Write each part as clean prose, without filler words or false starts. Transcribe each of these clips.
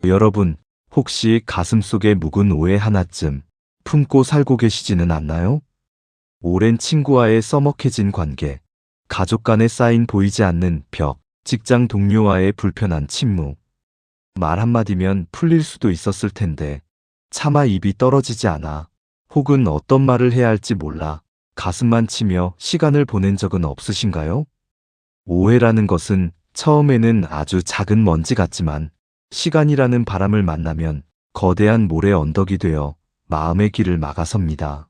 여러분, 혹시 가슴속에 묵은 오해 하나쯤 품고 살고 계시지는 않나요? 오랜 친구와의 써먹해진 관계, 가족 간에 쌓인 보이지 않는 벽, 직장 동료와의 불편한 침묵. 말 한마디면 풀릴 수도 있었을 텐데, 차마 입이 떨어지지 않아, 혹은 어떤 말을 해야 할지 몰라, 가슴만 치며 시간을 보낸 적은 없으신가요? 오해라는 것은 처음에는 아주 작은 먼지 같지만, 시간이라는 바람을 만나면 거대한 모래 언덕이 되어 마음의 길을 막아섭니다.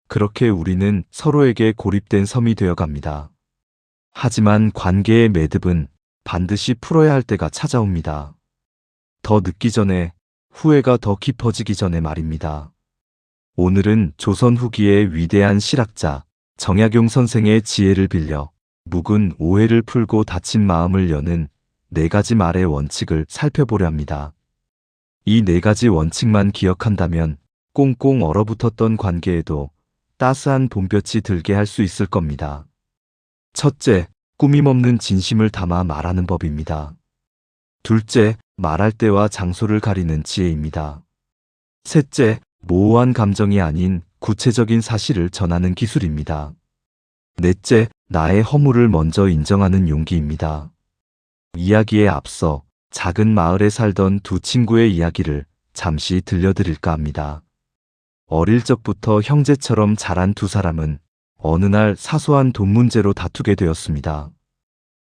그렇게 우리는 서로에게 고립된 섬이 되어 갑니다. 하지만 관계의 매듭은 반드시 풀어야 할 때가 찾아옵니다. 더 늦기 전에, 후회가 더 깊어지기 전에 말입니다. 오늘은 조선 후기의 위대한 실학자 정약용 선생의 지혜를 빌려 묵은 오해를 풀고 닫힌 마음을 여는 4가지 말의 원칙을 살펴보려 합니다. 이 4가지 원칙만 기억한다면 꽁꽁 얼어붙었던 관계에도 따스한 봄볕이 들게 할 수 있을 겁니다. 첫째, 꾸밈없는 진심을 담아 말하는 법입니다. 둘째, 말할 때와 장소를 가리는 지혜입니다. 셋째, 모호한 감정이 아닌 구체적인 사실을 전하는 기술입니다. 넷째, 나의 허물을 먼저 인정하는 용기입니다. 이야기에 앞서 작은 마을에 살던 두 친구의 이야기를 잠시 들려드릴까 합니다. 어릴 적부터 형제처럼 자란 두 사람은 어느 날 사소한 돈 문제로 다투게 되었습니다.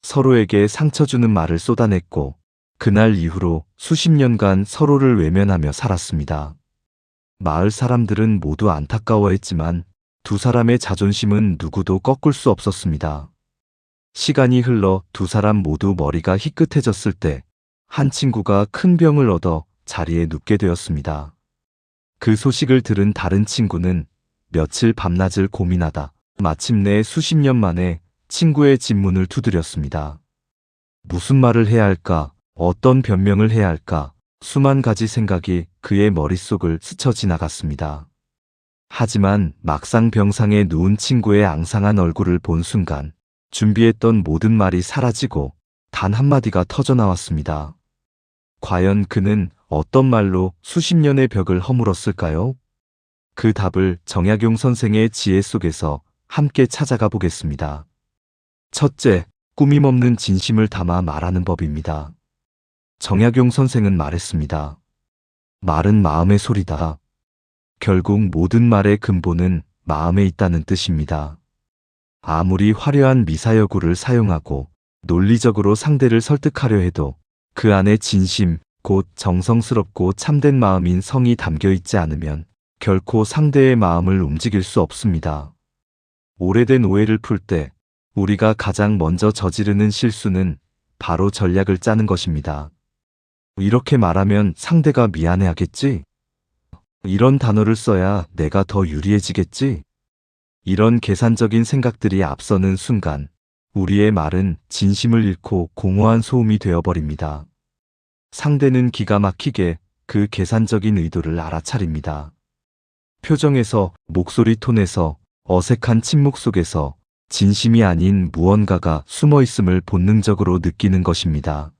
서로에게 상처 주는 말을 쏟아냈고 그날 이후로 수십 년간 서로를 외면하며 살았습니다. 마을 사람들은 모두 안타까워했지만 두 사람의 자존심은 누구도 꺾을 수 없었습니다. 시간이 흘러 두 사람 모두 머리가 희끗해졌을 때 한 친구가 큰 병을 얻어 자리에 눕게 되었습니다. 그 소식을 들은 다른 친구는 며칠 밤낮을 고민하다 마침내 수십 년 만에 친구의 집문을 두드렸습니다. 무슨 말을 해야 할까? 어떤 변명을 해야 할까? 수만 가지 생각이 그의 머릿속을 스쳐 지나갔습니다. 하지만 막상 병상에 누운 친구의 앙상한 얼굴을 본 순간 준비했던 모든 말이 사라지고 단 한마디가 터져나왔습니다. 과연 그는 어떤 말로 수십 년의 벽을 허물었을까요? 그 답을 정약용 선생의 지혜 속에서 함께 찾아가 보겠습니다. 첫째, 꾸밈없는 진심을 담아 말하는 법입니다. 정약용 선생은 말했습니다. 말은 마음의 소리다. 결국 모든 말의 근본은 마음에 있다는 뜻입니다. 아무리 화려한 미사여구를 사용하고 논리적으로 상대를 설득하려 해도 그 안에 진심, 곧 정성스럽고 참된 마음인 성이 담겨 있지 않으면 결코 상대의 마음을 움직일 수 없습니다. 오래된 오해를 풀 때 우리가 가장 먼저 저지르는 실수는 바로 전략을 짜는 것입니다. 이렇게 말하면 상대가 미안해하겠지? 이런 단어를 써야 내가 더 유리해지겠지? 이런 계산적인 생각들이 앞서는 순간 우리의 말은 진심을 잃고 공허한 소음이 되어버립니다. 상대는 기가 막히게 그 계산적인 의도를 알아차립니다. 표정에서, 목소리 톤에서, 어색한 침묵 속에서 진심이 아닌 무언가가 숨어 있음을 본능적으로 느끼는 것입니다.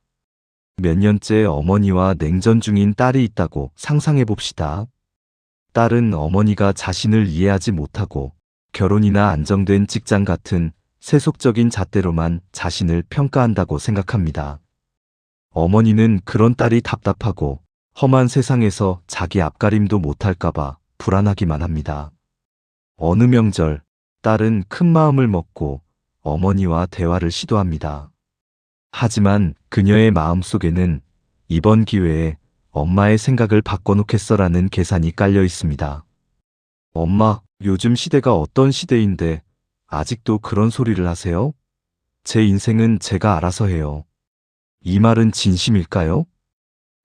몇 년째 어머니와 냉전 중인 딸이 있다고 상상해 봅시다. 딸은 어머니가 자신을 이해하지 못하고 결혼이나 안정된 직장 같은 세속적인 잣대로만 자신을 평가한다고 생각합니다. 어머니는 그런 딸이 답답하고 험한 세상에서 자기 앞가림도 못할까봐 불안하기만 합니다. 어느 명절, 딸은 큰 마음을 먹고 어머니와 대화를 시도합니다. 하지만 그녀의 마음속에는 이번 기회에 엄마의 생각을 바꿔놓겠어라는 계산이 깔려 있습니다. 엄마, 요즘 시대가 어떤 시대인데 아직도 그런 소리를 하세요? 제 인생은 제가 알아서 해요. 이 말은 진심일까요?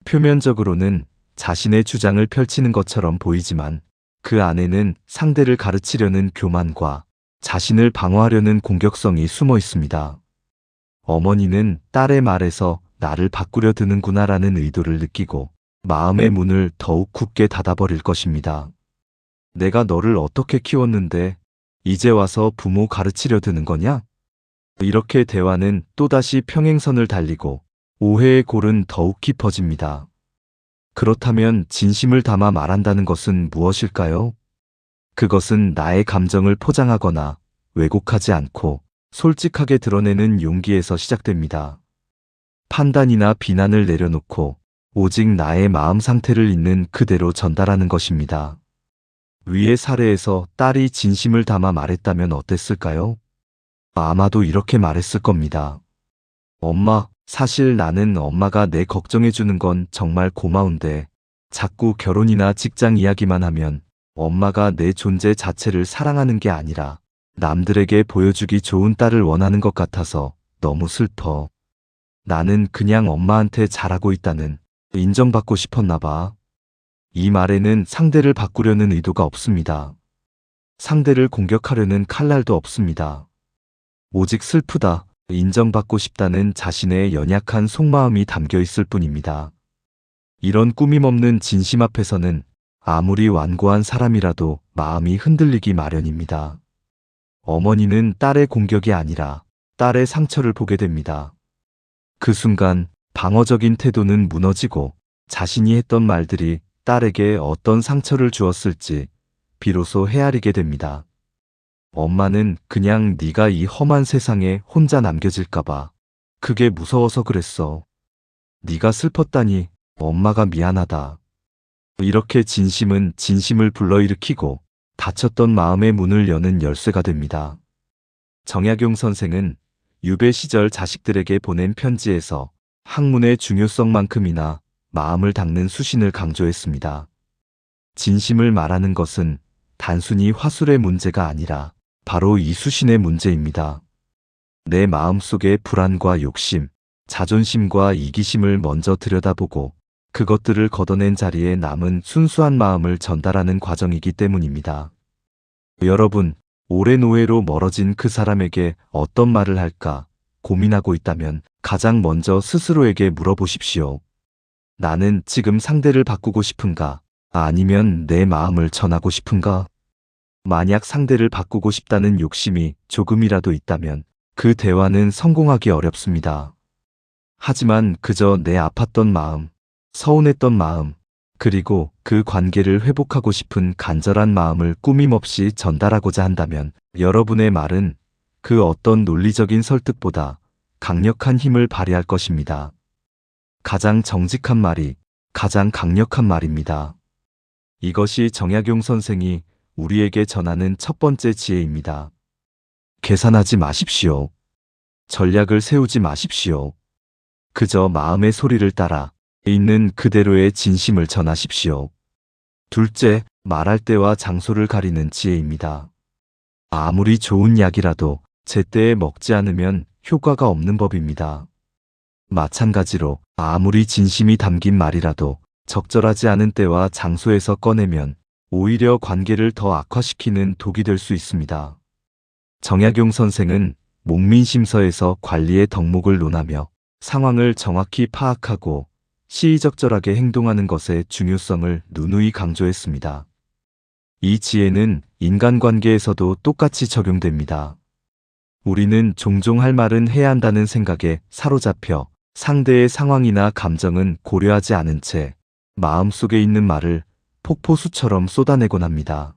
표면적으로는 자신의 주장을 펼치는 것처럼 보이지만 그 안에는 상대를 가르치려는 교만과 자신을 방어하려는 공격성이 숨어 있습니다. 어머니는 딸의 말에서 나를 바꾸려 드는구나라는 의도를 느끼고 마음의 문을 더욱 굳게 닫아버릴 것입니다. 내가 너를 어떻게 키웠는데 이제 와서 부모 가르치려 드는 거냐? 이렇게 대화는 또다시 평행선을 달리고 오해의 골은 더욱 깊어집니다. 그렇다면 진심을 담아 말한다는 것은 무엇일까요? 그것은 나의 감정을 포장하거나 왜곡하지 않고 솔직하게 드러내는 용기에서 시작됩니다. 판단이나 비난을 내려놓고 오직 나의 마음 상태를 있는 그대로 전달하는 것입니다. 위의 사례에서 딸이 진심을 담아 말했다면 어땠을까요? 아마도 이렇게 말했을 겁니다. 엄마, 사실 나는 엄마가 내 걱정해주는 건 정말 고마운데 자꾸 결혼이나 직장 이야기만 하면 엄마가 내 존재 자체를 사랑하는 게 아니라 남들에게 보여주기 좋은 딸을 원하는 것 같아서 너무 슬퍼. 나는 그냥 엄마한테 잘하고 있다는 인정받고 싶었나 봐. 이 말에는 상대를 바꾸려는 의도가 없습니다. 상대를 공격하려는 칼날도 없습니다. 오직 슬프다, 인정받고 싶다는 자신의 연약한 속마음이 담겨 있을 뿐입니다. 이런 꾸밈없는 진심 앞에서는 아무리 완고한 사람이라도 마음이 흔들리기 마련입니다. 어머니는 딸의 공격이 아니라 딸의 상처를 보게 됩니다. 그 순간 방어적인 태도는 무너지고 자신이 했던 말들이 딸에게 어떤 상처를 주었을지 비로소 헤아리게 됩니다. 엄마는 그냥 네가 이 험한 세상에 혼자 남겨질까봐 그게 무서워서 그랬어. 네가 슬펐다니 엄마가 미안하다. 이렇게 진심은 진심을 불러일으키고 닫혔던 마음의 문을 여는 열쇠가 됩니다. 정약용 선생은 유배 시절 자식들에게 보낸 편지에서 학문의 중요성만큼이나 마음을 닦는 수신을 강조했습니다. 진심을 말하는 것은 단순히 화술의 문제가 아니라 바로 이 수신의 문제입니다. 내 마음속의 불안과 욕심, 자존심과 이기심을 먼저 들여다보고 그것들을 걷어낸 자리에 남은 순수한 마음을 전달하는 과정이기 때문입니다. 여러분, 오랜 오해로 멀어진 그 사람에게 어떤 말을 할까 고민하고 있다면 가장 먼저 스스로에게 물어보십시오. 나는 지금 상대를 바꾸고 싶은가? 아니면 내 마음을 전하고 싶은가? 만약 상대를 바꾸고 싶다는 욕심이 조금이라도 있다면 그 대화는 성공하기 어렵습니다. 하지만 그저 내 아팠던 마음, 서운했던 마음, 그리고 그 관계를 회복하고 싶은 간절한 마음을 꾸밈없이 전달하고자 한다면 여러분의 말은 그 어떤 논리적인 설득보다 강력한 힘을 발휘할 것입니다. 가장 정직한 말이 가장 강력한 말입니다. 이것이 정약용 선생이 우리에게 전하는 첫 번째 지혜입니다. 계산하지 마십시오. 전략을 세우지 마십시오. 그저 마음의 소리를 따라 있는 그대로의 진심을 전하십시오. 둘째, 말할 때와 장소를 가리는 지혜입니다. 아무리 좋은 약이라도 제때에 먹지 않으면 효과가 없는 법입니다. 마찬가지로 아무리 진심이 담긴 말이라도 적절하지 않은 때와 장소에서 꺼내면 오히려 관계를 더 악화시키는 독이 될 수 있습니다. 정약용 선생은 목민심서에서 관리의 덕목을 논하며 상황을 정확히 파악하고 시의적절하게 행동하는 것의 중요성을 누누이 강조했습니다. 이 지혜는 인간관계에서도 똑같이 적용됩니다. 우리는 종종 할 말은 해야 한다는 생각에 사로잡혀 상대의 상황이나 감정은 고려하지 않은 채 마음속에 있는 말을 폭포수처럼 쏟아내곤 합니다.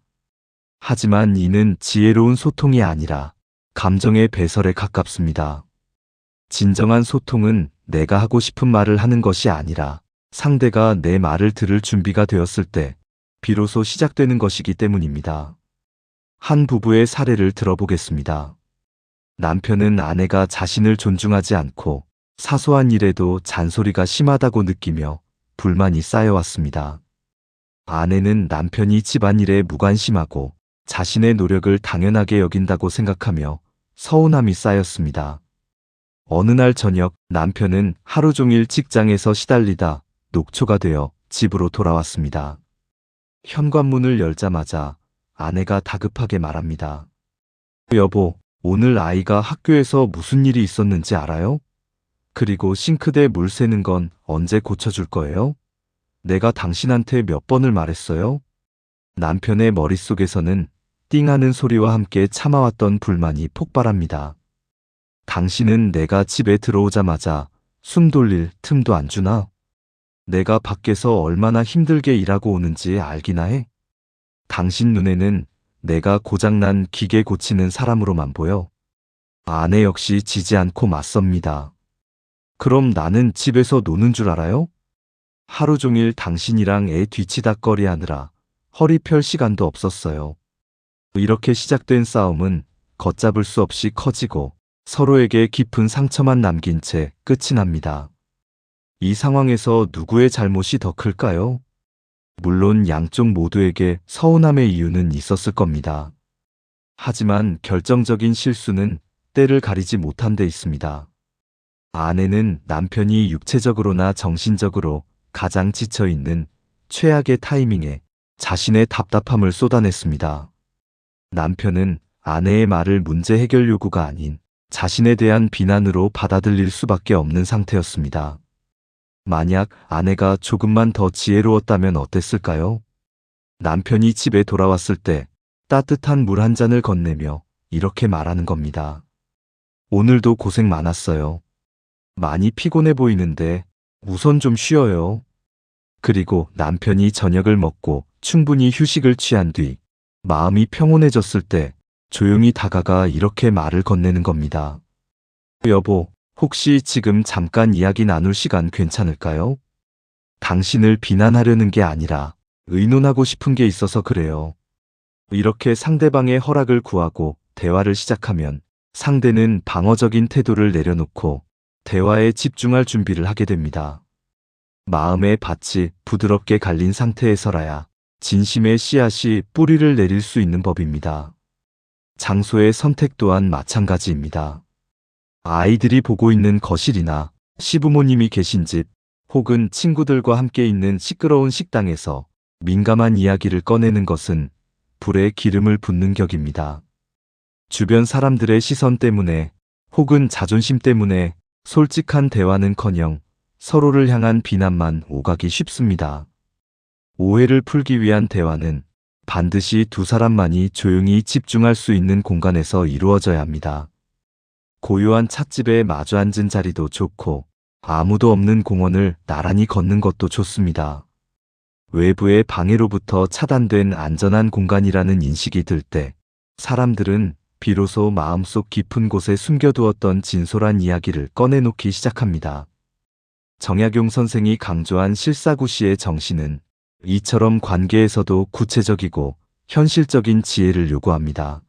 하지만 이는 지혜로운 소통이 아니라 감정의 배설에 가깝습니다. 진정한 소통은 내가 하고 싶은 말을 하는 것이 아니라 상대가 내 말을 들을 준비가 되었을 때 비로소 시작되는 것이기 때문입니다. 한 부부의 사례를 들어보겠습니다. 남편은 아내가 자신을 존중하지 않고 사소한 일에도 잔소리가 심하다고 느끼며 불만이 쌓여왔습니다. 아내는 남편이 집안일에 무관심하고 자신의 노력을 당연하게 여긴다고 생각하며 서운함이 쌓였습니다. 어느 날 저녁 남편은 하루 종일 직장에서 시달리다 녹초가 되어 집으로 돌아왔습니다. 현관문을 열자마자 아내가 다급하게 말합니다. 여보, 오늘 아이가 학교에서 무슨 일이 있었는지 알아요? 그리고 싱크대 물 새는 건 언제 고쳐줄 거예요? 내가 당신한테 몇 번을 말했어요? 남편의 머릿속에서는 띵하는 소리와 함께 참아왔던 불만이 폭발합니다. 당신은 내가 집에 들어오자마자 숨 돌릴 틈도 안 주나? 내가 밖에서 얼마나 힘들게 일하고 오는지 알기나 해? 당신 눈에는 내가 고장난 기계 고치는 사람으로만 보여. 아내 역시 지지 않고 맞섭니다. 그럼 나는 집에서 노는 줄 알아요? 하루 종일 당신이랑 애 뒤치다꺼리 하느라 허리 펼 시간도 없었어요. 이렇게 시작된 싸움은 걷잡을 수 없이 커지고 서로에게 깊은 상처만 남긴 채 끝이 납니다. 이 상황에서 누구의 잘못이 더 클까요? 물론 양쪽 모두에게 서운함의 이유는 있었을 겁니다. 하지만 결정적인 실수는 때를 가리지 못한 데 있습니다. 아내는 남편이 육체적으로나 정신적으로 가장 지쳐있는 최악의 타이밍에 자신의 답답함을 쏟아냈습니다. 남편은 아내의 말을 문제 해결 요구가 아닌 자신에 대한 비난으로 받아들일 수밖에 없는 상태였습니다. 만약 아내가 조금만 더 지혜로웠다면 어땠을까요? 남편이 집에 돌아왔을 때 따뜻한 물 한 잔을 건네며 이렇게 말하는 겁니다. 오늘도 고생 많았어요. 많이 피곤해 보이는데 우선 좀 쉬어요. 그리고 남편이 저녁을 먹고 충분히 휴식을 취한 뒤 마음이 평온해졌을 때 조용히 다가가 이렇게 말을 건네는 겁니다. 여보, 혹시 지금 잠깐 이야기 나눌 시간 괜찮을까요? 당신을 비난하려는 게 아니라 의논하고 싶은 게 있어서 그래요. 이렇게 상대방의 허락을 구하고 대화를 시작하면 상대는 방어적인 태도를 내려놓고 대화에 집중할 준비를 하게 됩니다. 마음의 밭이 부드럽게 갈린 상태에서라야 진심의 씨앗이 뿌리를 내릴 수 있는 법입니다. 장소의 선택 또한 마찬가지입니다. 아이들이 보고 있는 거실이나 시부모님이 계신 집 혹은 친구들과 함께 있는 시끄러운 식당에서 민감한 이야기를 꺼내는 것은 불에 기름을 붓는 격입니다. 주변 사람들의 시선 때문에 혹은 자존심 때문에 솔직한 대화는커녕 서로를 향한 비난만 오가기 쉽습니다. 오해를 풀기 위한 대화는 반드시 두 사람만이 조용히 집중할 수 있는 공간에서 이루어져야 합니다. 고요한 찻집에 마주 앉은 자리도 좋고 아무도 없는 공원을 나란히 걷는 것도 좋습니다. 외부의 방해로부터 차단된 안전한 공간이라는 인식이 들 때 사람들은 비로소 마음속 깊은 곳에 숨겨두었던 진솔한 이야기를 꺼내놓기 시작합니다. 정약용 선생이 강조한 실사구시의 정신은 이처럼 관계에서도 구체적이고 현실적인 지혜를 요구합니다.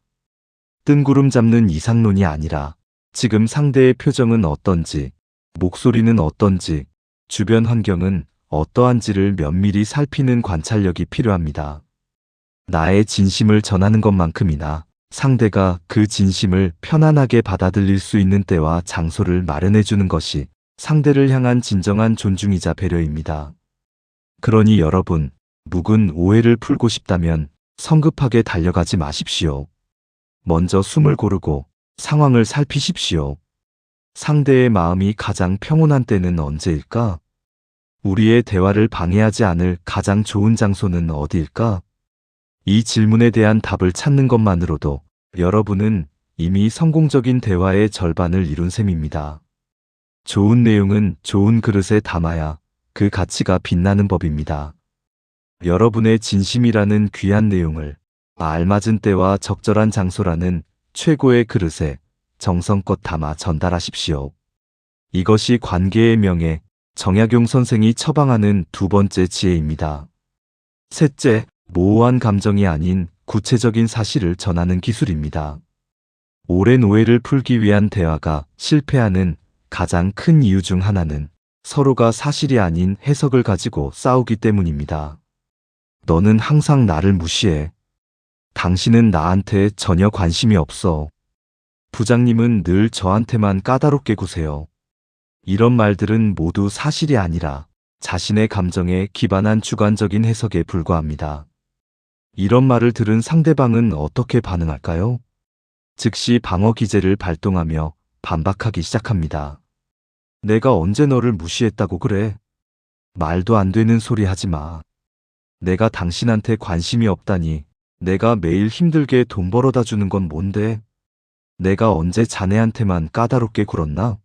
뜬구름 잡는 이상론이 아니라 지금 상대의 표정은 어떤지, 목소리는 어떤지, 주변 환경은 어떠한지를 면밀히 살피는 관찰력이 필요합니다. 나의 진심을 전하는 것만큼이나 상대가 그 진심을 편안하게 받아들일 수 있는 때와 장소를 마련해주는 것이 상대를 향한 진정한 존중이자 배려입니다. 그러니 여러분, 묵은 오해를 풀고 싶다면 성급하게 달려가지 마십시오. 먼저 숨을 고르고 상황을 살피십시오. 상대의 마음이 가장 평온한 때는 언제일까? 우리의 대화를 방해하지 않을 가장 좋은 장소는 어디일까? 이 질문에 대한 답을 찾는 것만으로도 여러분은 이미 성공적인 대화의 절반을 이룬 셈입니다. 좋은 내용은 좋은 그릇에 담아야 그 가치가 빛나는 법입니다. 여러분의 진심이라는 귀한 내용을 알맞은 때와 적절한 장소라는 최고의 그릇에 정성껏 담아 전달하십시오. 이것이 관계의 명예, 정약용 선생이 처방하는 두 번째 지혜입니다. 셋째, 모호한 감정이 아닌 구체적인 사실을 전하는 기술입니다. 오랜 오해를 풀기 위한 대화가 실패하는 가장 큰 이유 중 하나는 서로가 사실이 아닌 해석을 가지고 싸우기 때문입니다. 너는 항상 나를 무시해. 당신은 나한테 전혀 관심이 없어. 부장님은 늘 저한테만 까다롭게 구세요. 이런 말들은 모두 사실이 아니라 자신의 감정에 기반한 주관적인 해석에 불과합니다. 이런 말을 들은 상대방은 어떻게 반응할까요? 즉시 방어 기제를 발동하며 반박하기 시작합니다. 내가 언제 너를 무시했다고 그래? 말도 안 되는 소리 하지 마. 내가 당신한테 관심이 없다니 내가 매일 힘들게 돈 벌어다 주는 건 뭔데? 내가 언제 자네한테만 까다롭게 굴었나?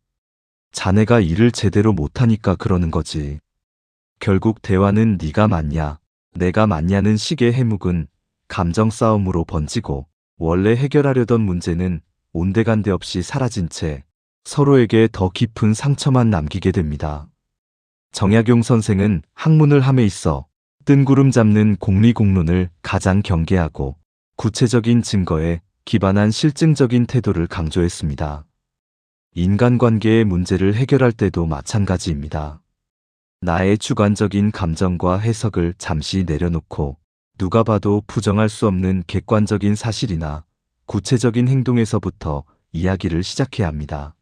자네가 일을 제대로 못하니까 그러는 거지. 결국 대화는 네가 맞냐, 내가 맞냐는 식의 해묵은 감정 싸움으로 번지고 원래 해결하려던 문제는 온데간데 없이 사라진 채 서로에게 더 깊은 상처만 남기게 됩니다. 정약용 선생은 학문을 함에 있어 뜬구름 잡는 공리공론을 가장 경계하고 구체적인 증거에 기반한 실증적인 태도를 강조했습니다. 인간관계의 문제를 해결할 때도 마찬가지입니다. 나의 주관적인 감정과 해석을 잠시 내려놓고 누가 봐도 부정할 수 없는 객관적인 사실이나 구체적인 행동에서부터 이야기를 시작해야 합니다.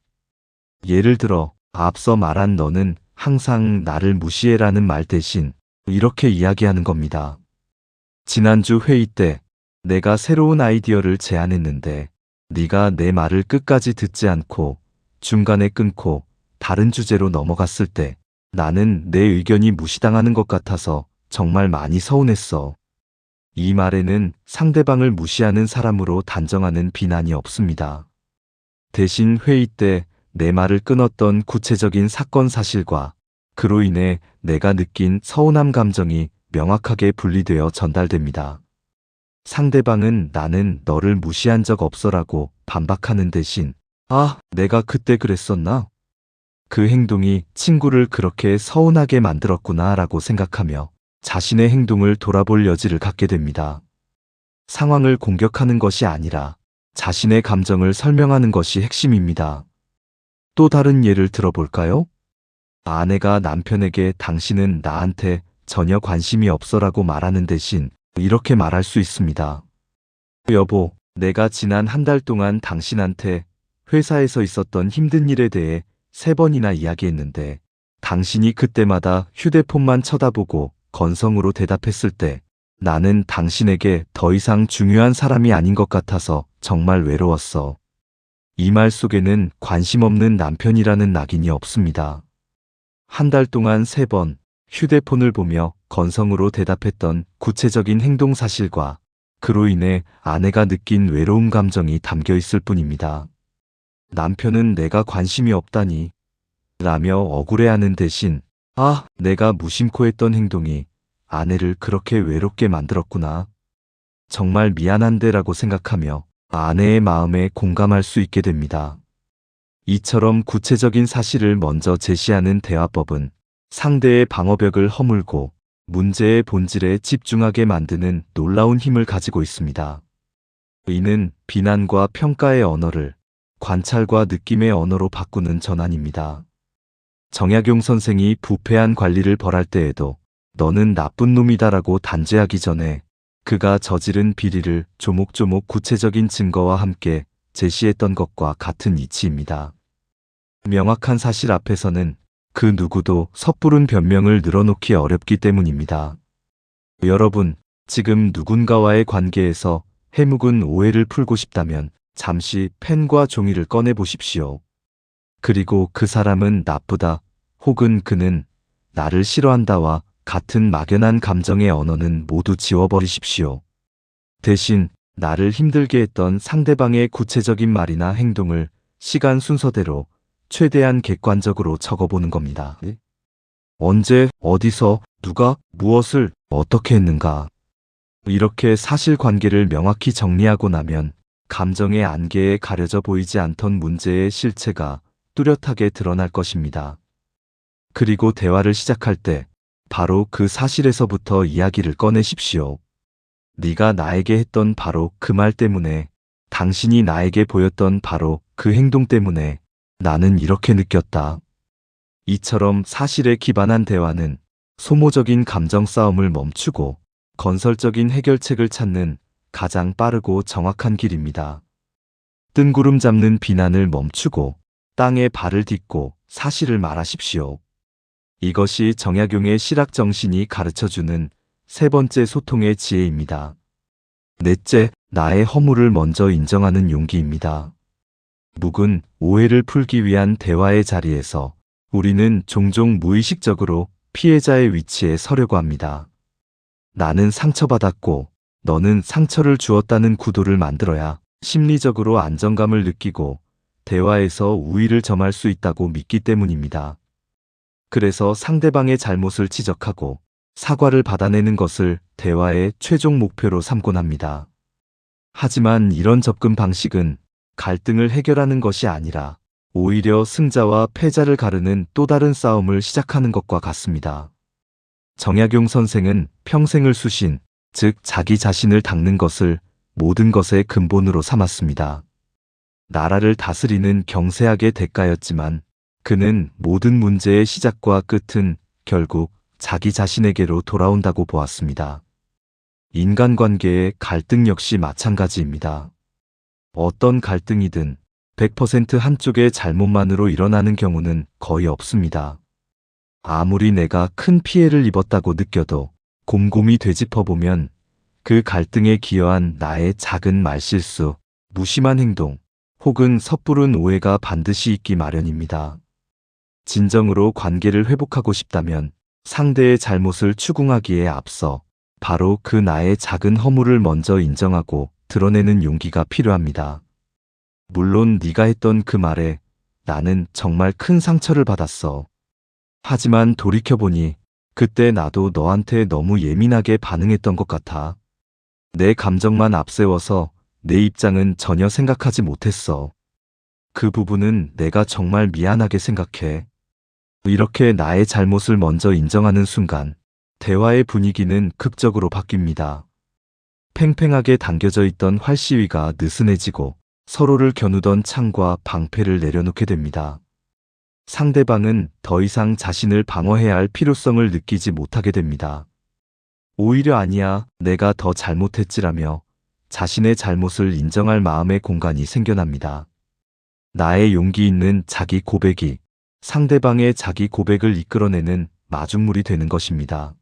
예를 들어 앞서 말한 너는 항상 나를 무시해라는 말 대신 이렇게 이야기하는 겁니다. 지난주 회의 때 내가 새로운 아이디어를 제안했는데 네가 내 말을 끝까지 듣지 않고 중간에 끊고 다른 주제로 넘어갔을 때 나는 내 의견이 무시당하는 것 같아서 정말 많이 서운했어. 이 말에는 상대방을 무시하는 사람으로 단정하는 비난이 없습니다. 대신 회의 때 내 말을 끊었던 구체적인 사건 사실과 그로 인해 내가 느낀 서운함 감정이 명확하게 분리되어 전달됩니다. 상대방은 나는 너를 무시한 적 없어라고 반박하는 대신 아, 내가 그때 그랬었나? 그 행동이 친구를 그렇게 서운하게 만들었구나 라고 생각하며 자신의 행동을 돌아볼 여지를 갖게 됩니다. 상황을 공격하는 것이 아니라 자신의 감정을 설명하는 것이 핵심입니다. 또 다른 예를 들어볼까요? 아내가 남편에게 당신은 나한테 전혀 관심이 없어라고 말하는 대신 이렇게 말할 수 있습니다. 여보, 내가 지난 한 달 동안 당신한테 회사에서 있었던 힘든 일에 대해 3번이나 이야기했는데 당신이 그때마다 휴대폰만 쳐다보고 건성으로 대답했을 때 나는 당신에게 더 이상 중요한 사람이 아닌 것 같아서 정말 외로웠어. 이 말 속에는 관심 없는 남편이라는 낙인이 없습니다. 한 달 동안 3번 휴대폰을 보며 건성으로 대답했던 구체적인 행동 사실과 그로 인해 아내가 느낀 외로움 감정이 담겨 있을 뿐입니다. 남편은 내가 관심이 없다니 라며 억울해하는 대신 아, 내가 무심코 했던 행동이 아내를 그렇게 외롭게 만들었구나. 정말 미안한데 라고 생각하며 아내의 마음에 공감할 수 있게 됩니다. 이처럼 구체적인 사실을 먼저 제시하는 대화법은 상대의 방어벽을 허물고 문제의 본질에 집중하게 만드는 놀라운 힘을 가지고 있습니다. 이는 비난과 평가의 언어를 관찰과 느낌의 언어로 바꾸는 전환입니다. 정약용 선생이 부패한 관리를 벌할 때에도 너는 나쁜 놈이다라고 단죄하기 전에 그가 저지른 비리를 조목조목 구체적인 증거와 함께 제시했던 것과 같은 이치입니다. 명확한 사실 앞에서는 그 누구도 섣부른 변명을 늘어놓기 어렵기 때문입니다. 여러분, 지금 누군가와의 관계에서 해묵은 오해를 풀고 싶다면 잠시 펜과 종이를 꺼내 보십시오. 그리고 그 사람은 나쁘다 혹은 그는 나를 싫어한다와 같은 막연한 감정의 언어는 모두 지워버리십시오. 대신 나를 힘들게 했던 상대방의 구체적인 말이나 행동을 시간 순서대로 최대한 객관적으로 적어보는 겁니다. 언제, 어디서, 누가, 무엇을, 어떻게 했는가. 이렇게 사실관계를 명확히 정리하고 나면 감정의 안개에 가려져 보이지 않던 문제의 실체가 뚜렷하게 드러날 것입니다. 그리고 대화를 시작할 때 바로 그 사실에서부터 이야기를 꺼내십시오. 네가 나에게 했던 바로 그 말 때문에, 당신이 나에게 보였던 바로 그 행동 때문에 나는 이렇게 느꼈다. 이처럼 사실에 기반한 대화는 소모적인 감정 싸움을 멈추고 건설적인 해결책을 찾는 가장 빠르고 정확한 길입니다. 뜬구름 잡는 비난을 멈추고 땅에 발을 딛고 사실을 말하십시오. 이것이 정약용의 실학 정신이 가르쳐주는 3번째 소통의 지혜입니다. 넷째, 나의 허물을 먼저 인정하는 용기입니다. 묵은 오해를 풀기 위한 대화의 자리에서 우리는 종종 무의식적으로 피해자의 위치에 서려고 합니다. 나는 상처받았고 너는 상처를 주었다는 구도를 만들어야 심리적으로 안정감을 느끼고 대화에서 우위를 점할 수 있다고 믿기 때문입니다. 그래서 상대방의 잘못을 지적하고 사과를 받아내는 것을 대화의 최종 목표로 삼곤 합니다. 하지만 이런 접근 방식은 갈등을 해결하는 것이 아니라 오히려 승자와 패자를 가르는 또 다른 싸움을 시작하는 것과 같습니다. 정약용 선생은 평생을 수신, 즉 자기 자신을 닦는 것을 모든 것의 근본으로 삼았습니다. 나라를 다스리는 경세학의 대가였지만 그는 모든 문제의 시작과 끝은 결국 자기 자신에게로 돌아온다고 보았습니다. 인간관계의 갈등 역시 마찬가지입니다. 어떤 갈등이든 100% 한쪽의 잘못만으로 일어나는 경우는 거의 없습니다. 아무리 내가 큰 피해를 입었다고 느껴도 곰곰이 되짚어보면 그 갈등에 기여한 나의 작은 말실수, 무심한 행동, 혹은 섣부른 오해가 반드시 있기 마련입니다. 진정으로 관계를 회복하고 싶다면 상대의 잘못을 추궁하기에 앞서 바로 그 나의 작은 허물을 먼저 인정하고 드러내는 용기가 필요합니다. 물론 네가 했던 그 말에 나는 정말 큰 상처를 받았어. 하지만 돌이켜보니 그때 나도 너한테 너무 예민하게 반응했던 것 같아. 내 감정만 앞세워서 내 입장은 전혀 생각하지 못했어. 그 부분은 내가 정말 미안하게 생각해. 이렇게 나의 잘못을 먼저 인정하는 순간 대화의 분위기는 극적으로 바뀝니다. 팽팽하게 당겨져 있던 활시위가 느슨해지고 서로를 겨누던 창과 방패를 내려놓게 됩니다. 상대방은 더 이상 자신을 방어해야 할 필요성을 느끼지 못하게 됩니다. 오히려 아니야, 내가 더 잘못했지라며 자신의 잘못을 인정할 마음의 공간이 생겨납니다. 나의 용기 있는 자기 고백이 상대방의 자기 고백을 이끌어내는 마중물이 되는 것입니다.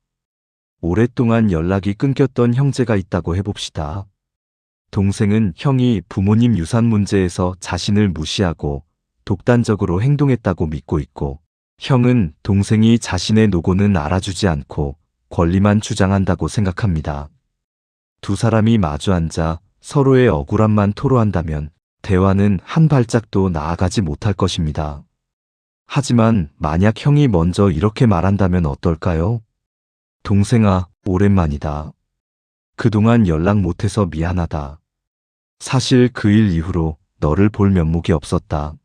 오랫동안 연락이 끊겼던 형제가 있다고 해봅시다. 동생은 형이 부모님 유산 문제에서 자신을 무시하고 독단적으로 행동했다고 믿고 있고, 형은 동생이 자신의 노고는 알아주지 않고 권리만 주장한다고 생각합니다. 두 사람이 마주 앉아 서로의 억울함만 토로한다면 대화는 한 발짝도 나아가지 못할 것입니다. 하지만 만약 형이 먼저 이렇게 말한다면 어떨까요? 동생아, 오랜만이다. 그동안 연락 못해서 미안하다. 사실 그 일 이후로 너를 볼 면목이 없었다.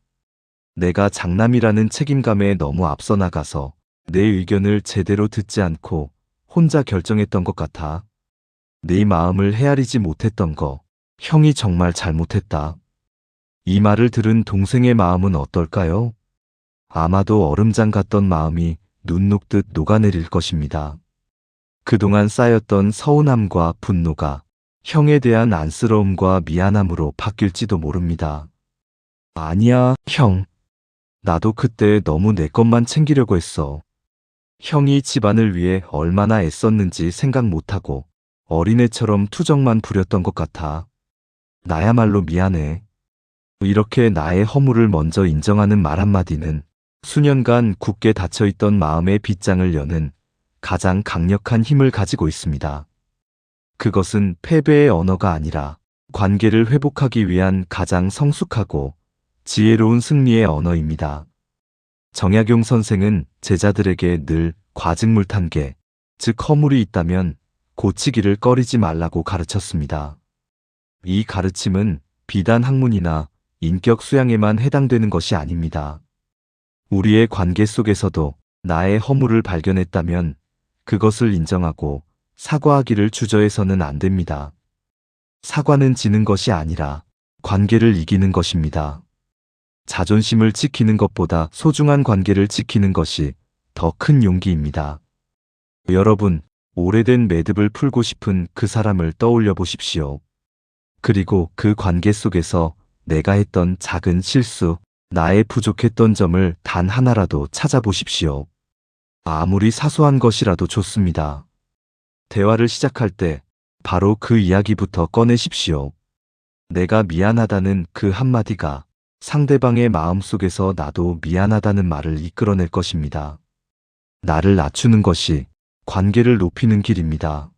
내가 장남이라는 책임감에 너무 앞서 나가서 내 의견을 제대로 듣지 않고 혼자 결정했던 것 같아. 네 마음을 헤아리지 못했던 거, 형이 정말 잘못했다. 이 말을 들은 동생의 마음은 어떨까요? 아마도 얼음장 같던 마음이 눈 녹듯 녹아내릴 것입니다. 그동안 쌓였던 서운함과 분노가 형에 대한 안쓰러움과 미안함으로 바뀔지도 모릅니다. 아니야, 형. 나도 그때 너무 내 것만 챙기려고 했어. 형이 집안을 위해 얼마나 애썼는지 생각 못하고 어린애처럼 투정만 부렸던 것 같아. 나야말로 미안해. 이렇게 나의 허물을 먼저 인정하는 말 한마디는 수년간 굳게 닫혀있던 마음의 빗장을 여는 가장 강력한 힘을 가지고 있습니다. 그것은 패배의 언어가 아니라 관계를 회복하기 위한 가장 성숙하고 지혜로운 승리의 언어입니다. 정약용 선생은 제자들에게 늘 과증물탄계, 즉 허물이 있다면 고치기를 꺼리지 말라고 가르쳤습니다. 이 가르침은 비단 학문이나 인격 수양에만 해당되는 것이 아닙니다. 우리의 관계 속에서도 나의 허물을 발견했다면 그것을 인정하고 사과하기를 주저해서는 안 됩니다. 사과는 지는 것이 아니라 관계를 이기는 것입니다. 자존심을 지키는 것보다 소중한 관계를 지키는 것이 더 큰 용기입니다. 여러분, 오래된 매듭을 풀고 싶은 그 사람을 떠올려 보십시오. 그리고 그 관계 속에서 내가 했던 작은 실수, 나의 부족했던 점을 단 하나라도 찾아보십시오. 아무리 사소한 것이라도 좋습니다. 대화를 시작할 때 바로 그 이야기부터 꺼내십시오. 내가 미안하다는 그 한마디가 상대방의 마음속에서 나도 미안하다는 말을 이끌어낼 것입니다. 나를 낮추는 것이 관계를 높이는 길입니다.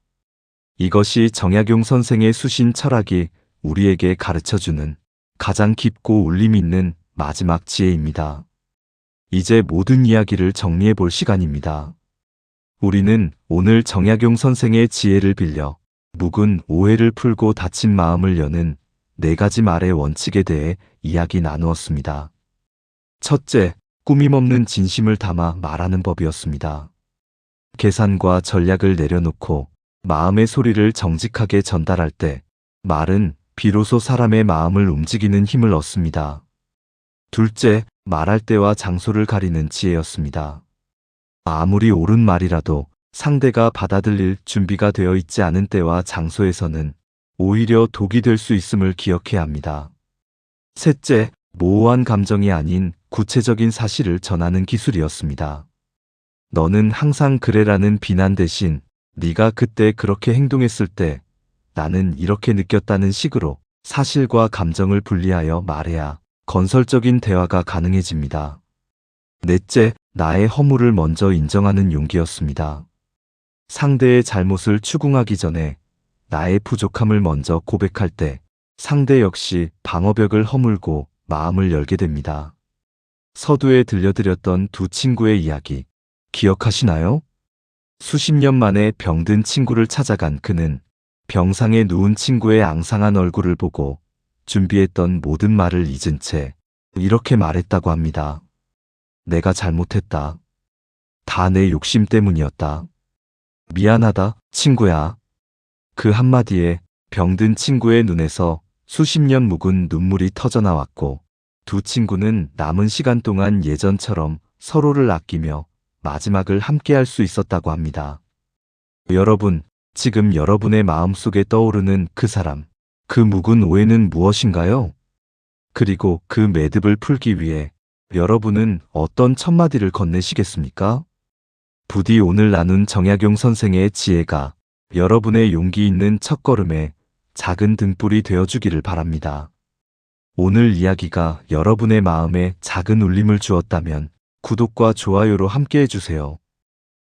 이것이 정약용 선생의 수신 철학이 우리에게 가르쳐주는 가장 깊고 울림 있는 마지막 지혜입니다. 이제 모든 이야기를 정리해 볼 시간입니다. 우리는 오늘 정약용 선생의 지혜를 빌려 묵은 오해를 풀고 닫힌 마음을 여는 4가지 말의 원칙에 대해 이야기 나누었습니다. 첫째, 꾸밈없는 진심을 담아 말하는 법이었습니다. 계산과 전략을 내려놓고 마음의 소리를 정직하게 전달할 때 말은 비로소 사람의 마음을 움직이는 힘을 얻습니다. 둘째, 말할 때와 장소를 가리는 지혜였습니다. 아무리 옳은 말이라도 상대가 받아들일 준비가 되어 있지 않은 때와 장소에서는 오히려 독이 될 수 있음을 기억해야 합니다. 셋째, 모호한 감정이 아닌 구체적인 사실을 전하는 기술이었습니다. 너는 항상 그래라는 비난 대신 네가 그때 그렇게 행동했을 때 나는 이렇게 느꼈다는 식으로 사실과 감정을 분리하여 말해야 건설적인 대화가 가능해집니다. 넷째, 나의 허물을 먼저 인정하는 용기였습니다. 상대의 잘못을 추궁하기 전에 나의 부족함을 먼저 고백할 때 상대 역시 방어벽을 허물고 마음을 열게 됩니다. 서두에 들려드렸던 두 친구의 이야기 기억하시나요? 수십 년 만에 병든 친구를 찾아간 그는 병상에 누운 친구의 앙상한 얼굴을 보고 준비했던 모든 말을 잊은 채 이렇게 말했다고 합니다. 내가 잘못했다. 다 내 욕심 때문이었다. 미안하다, 친구야. 그 한마디에 병든 친구의 눈에서 수십 년 묵은 눈물이 터져나왔고 두 친구는 남은 시간 동안 예전처럼 서로를 아끼며 마지막을 함께할 수 있었다고 합니다. 여러분, 지금 여러분의 마음속에 떠오르는 그 사람, 그 묵은 오해는 무엇인가요? 그리고 그 매듭을 풀기 위해 여러분은 어떤 첫마디를 건네시겠습니까? 부디 오늘 나눈 정약용 선생의 지혜가 여러분의 용기 있는 첫걸음에 작은 등불이 되어주기를 바랍니다. 오늘 이야기가 여러분의 마음에 작은 울림을 주었다면 구독과 좋아요로 함께 해주세요.